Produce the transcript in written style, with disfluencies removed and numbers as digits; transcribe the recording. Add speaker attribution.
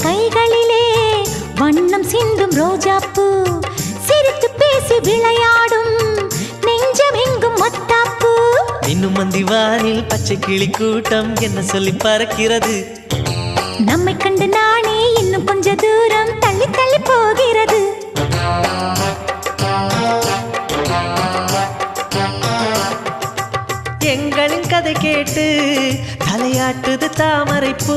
Speaker 1: கைகளிலே வண்ணம் சிந்தும் ரோஜாப்பூ சிரித்து பேசி விளையாடும் நெஞ்சம் எங்கும் மத்தாப்பூ
Speaker 2: இன்னும் மந்திவானில் பச்சை கிளி கூட்டம் என்ன சொல்லி பறக்கிறது
Speaker 1: நம்மை கண்டு நானே இன்னும் கொஞ்ச தூரம் தள்ளி தள்ளி போகிறது
Speaker 2: எங்களின் கதை கேட்டு தலையாட்டுது தாமரை பூ